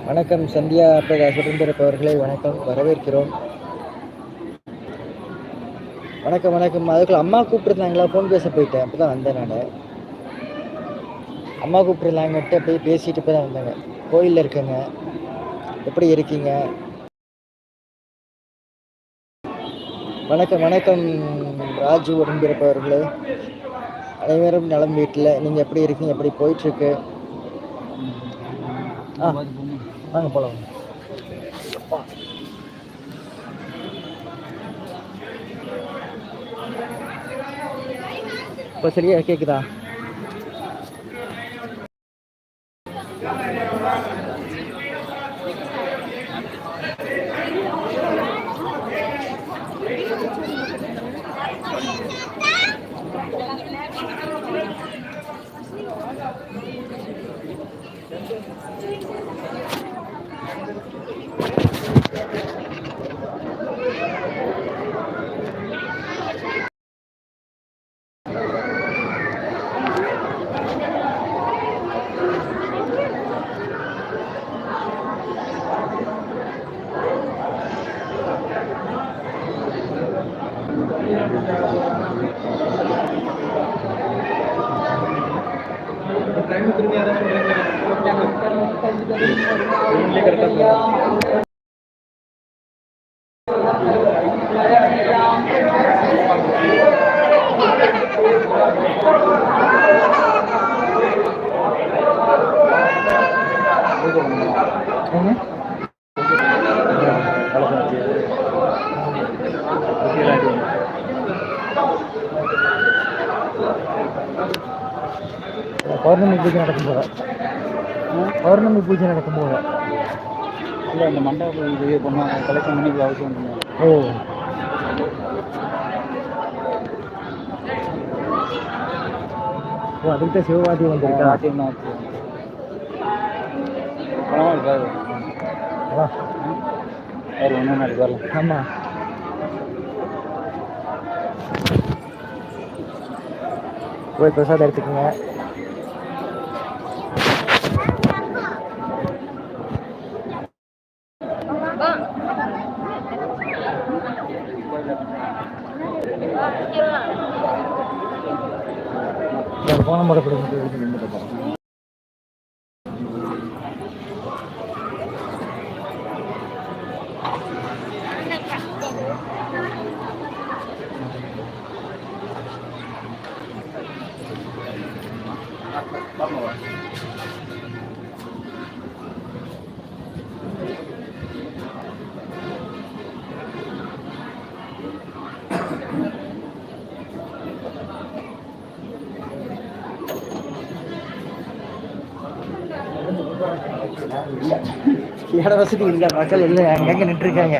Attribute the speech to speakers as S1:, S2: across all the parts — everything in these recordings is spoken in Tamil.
S1: வணக்கம் சந்தியா பிரகாஷ் உடன்பிறப்பவர்களை வணக்கம், வரவேற்கிறோம். வணக்கம் வணக்கம். அதுக்குள்ள அம்மா கூப்பிட்டுருந்தாங்களா, ஃபோன் பேச போயிட்டேன், அப்போ தான் வந்தேன் நான். அம்மா கூப்பிட்டுருந்தாங்கன்ட்டு அப்படியே பேசிட்டு இப்போ தான் வந்தேங்க. கோயிலில் இருக்கேங்க. எப்படி இருக்கீங்க? வணக்கம் வணக்கம் ராஜு உடன்பிறப்பவர்களே, அனைவரும் நலம் வீட்டில். நீங்கள் எப்படி இருக்கீங்க? எப்படி போயிட்டுருக்கு? வாங்க போகலாம். இப்போ சரியா கேட்குதா? பௌர்ணமி பூஜை நடக்கும் போது, பௌர்ணமி பூஜை நடக்கும் போது இல்லை அந்த மண்டபம் இது பண்ணுவாங்க, கலெக்ஷன் பண்ணி அவசியம் பண்ணுவாங்க. ஓ அதுக்கு தான் சிவவாதி வந்திருக்கா? பணமாக இருக்காது. வேறு ஒன்றும் நாளைக்கு வரல. ஆமாம், போய் பிரசாதம் எடுத்துக்கோங்க. போன முறை இட வசதி இல்லை, மக்கள் இல்லை, அங்கங்கே நின்றுருக்காங்க.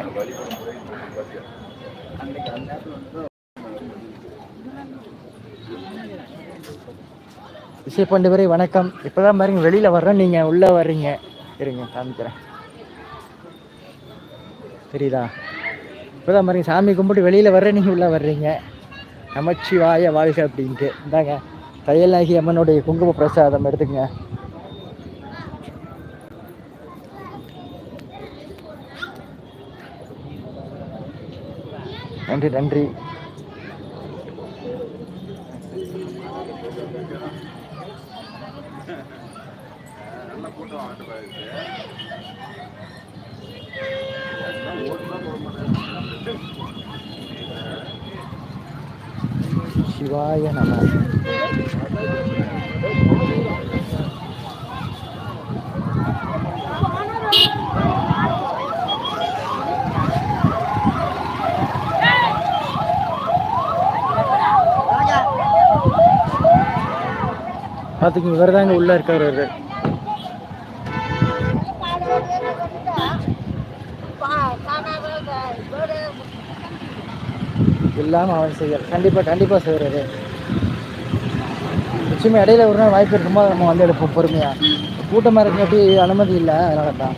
S1: விஷய பண்டுவரை வணக்கம். இப்போதான் பாருங்க வெளியில் வர்றேன், நீங்கள் உள்ளே வர்றீங்க. இருங்க காமிக்கிறேன், தெரியுதா? இப்போதான் பாருங்க சாமி கும்பிட்டு வெளியில் வர்றேன், நீங்கள் உள்ளே வர்றீங்க. நமச்சிவாய வாழ்க அப்படின்ட்டு. இந்தாங்க தையல்நாயகி அம்மனுடைய குங்கும பிரசாதம் எடுத்துக்கங்க. நன்றி நன்றி. சிவாய நம. பார்த்துக்கிங்க, இவர் தாங்க உள்ளே இருக்கார். அவர் இல்லாமல் அவன் செய்யல் கண்டிப்பாக கண்டிப்பாக செய்கிறாரு. நிச்சயமாக இடையில ஒரு நாள் வாய்ப்பு இருக்கும்போது நம்ம வந்து எடுப்போம் பொறுமையாக. கூட்டமாக இருக்கு, அப்படி அனுமதி இல்லை, அதனால தான்.